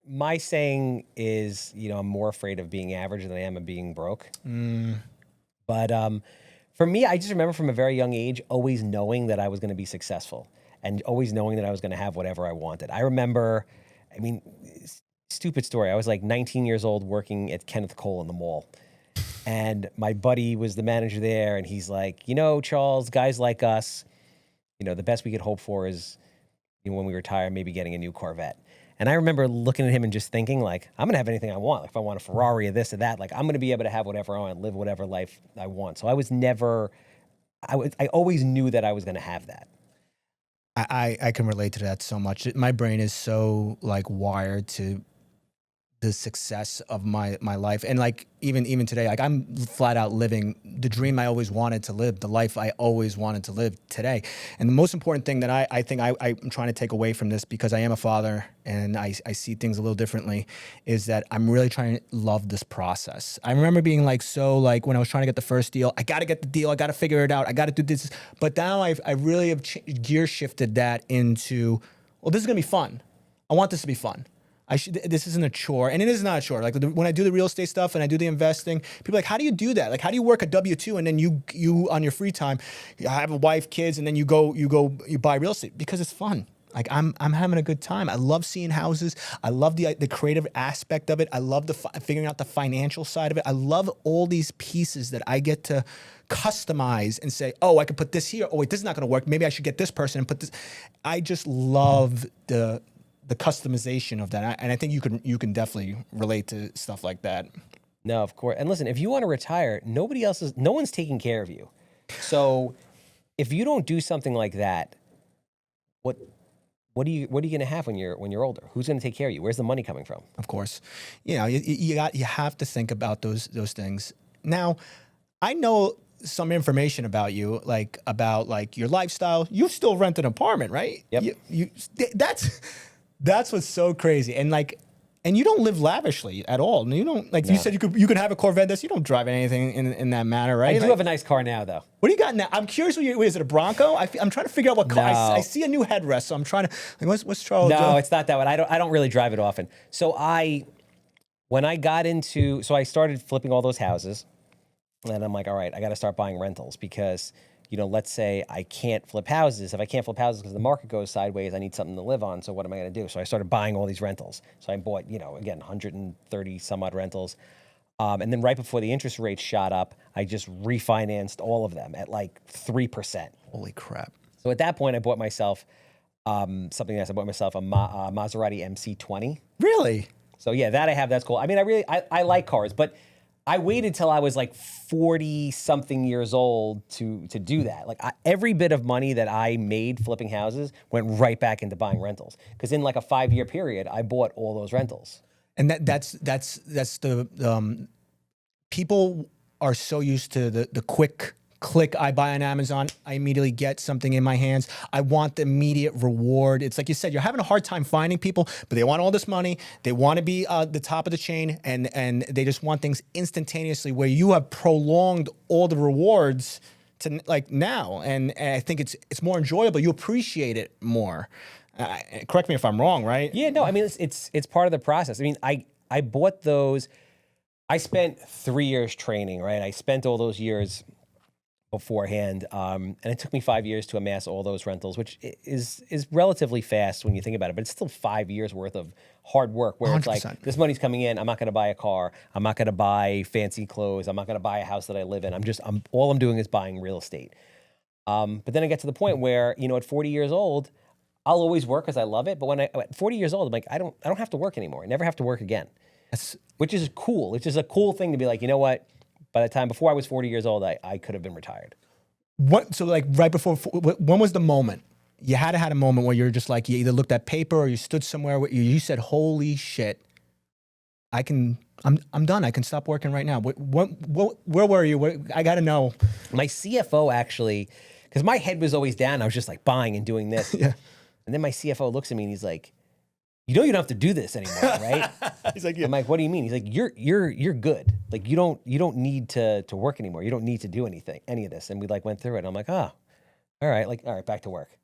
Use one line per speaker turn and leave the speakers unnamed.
my saying is, I'm more afraid of being average than I am of being broke. But for me, I just remember from a very young age always knowing that I was going to be successful and always knowing that I was going to have whatever I wanted. I remember, stupid story. I was like 19 years old working at Kenneth Cole in the mall. And my buddy was the manager there. And he's like, Charles, guys like us, the best we could hope for is when we retire, maybe getting a new Corvette. And I remember looking at him and just thinking, like, I'm going to have anything I want. Like, if I want a Ferrari or this or that, like, I'm going to be able to have whatever I want, live whatever life I want. So I was never, I always knew that I was going to have that.
I can relate to that so much. My brain is so, like, wired to the success of my life. And like even today, like I'm flat out living the dream I always wanted to live, the life I always wanted to live today. And the most important thing that I think I'm trying to take away from this, because I am a father and I see things a little differently, is that I'm really trying to love this process. I remember being like, when I was trying to get the first deal, I got to get the deal. I got to figure it out. I got to do this. But now I really have gear shifted that into, well, this is going to be fun. I want this to be fun. This isn't a chore, and it is not a chore. Like when I do the real estate stuff and I do the investing, people are like, how do you do that? Like, how do you work a W-2 and then you on your free time, you have a wife, kids, and then you buy real estate? Because it's fun. Like I'm having a good time. I love seeing houses. I love the creative aspect of it. I love figuring out the financial side of it. I love all these pieces that I get to customize and say, oh, I could put this here. Oh wait, this is not going to work. Maybe I should get this person and put this. I just love the customization of that. And I think you can definitely relate to stuff like that.
No, of course. And listen, if you want to retire, no one's taking care of you. So if you don't do something like that, what are you going to have when you're older? Who's going to take care of you? Where's the money coming from?
Of course. You have to think about those things. Now, I know some information about you, about your lifestyle. You still rent an apartment, right?
Yep.
That's what's so crazy. And you don't live lavishly at all. You don't You said you could have a Corvette. You don't drive anything in that manner, right?
I do have a nice car now, though.
What do you got now? I'm curious. Is it a Bronco? I'm trying to figure out what car.
No.
I see a new headrest, so I'm trying to. What's Charles?
No, it's not that one. I don't really drive it often. So when I got into, I started flipping all those houses, and I'm like, all right, I got to start buying rentals because, let's say I can't flip houses. If I can't flip houses because the market goes sideways, I need something to live on. So what am I going to do? So I started buying all these rentals. So I bought, again, 130 some odd rentals. And then right before the interest rates shot up, I just refinanced all of them at like 3%.
Holy crap.
So at that point, I bought myself something else. I bought myself a Maserati MC20.
Really?
So yeah, that I have. That's cool. I mean, I like cars, but I waited till I was like 40 something years old to do that. Like every bit of money that I made flipping houses went right back into buying rentals. Because in like a 5-year period, I bought all those rentals.
And that's the people are so used to the quick click. I buy on Amazon, I immediately get something in my hands. I want the immediate reward. It's like you said, you're having a hard time finding people, but they want all this money. They want to be the top of the chain, and they just want things instantaneously, where you have prolonged all the rewards to like now. And I think it's more enjoyable. You appreciate it more. Correct me if I'm wrong, right?
Yeah, no, I mean, it's part of the process. I mean, I bought those. I spent 3 years training, right? I spent all those years beforehand, and it took me 5 years to amass all those rentals, which is relatively fast when you think about it, but it's still 5 years worth of hard work where 100%. It's like, this money's coming in, I'm not going to buy a car, I'm not going to buy fancy clothes, I'm not going to buy a house that I live in, all I'm doing is buying real estate. But then I get to the point where, at 40 years old, I'll always work because I love it, but at 40 years old, I'm like, I don't have to work anymore, I never have to work again. Which is cool. It's just a cool thing to be like, you know what? By the time before I was 40 years old, I could have been retired.
So like right before, when was the moment? You had to have a moment where you're just like, you either looked at paper or you stood somewhere where you said, holy shit, I'm done. I can stop working right now. Where were you? I got to know.
My CFO actually, because my head was always down. I was just like buying and doing this.
Yeah.
And then my CFO looks at me and he's like, you don't have to do this anymore, right?
He's like, yeah.
I'm like, what do you mean? He's like, you're good. Like you don't need to work anymore. You don't need to do any of this. And we like went through it. And I'm like, oh, all right, back to work.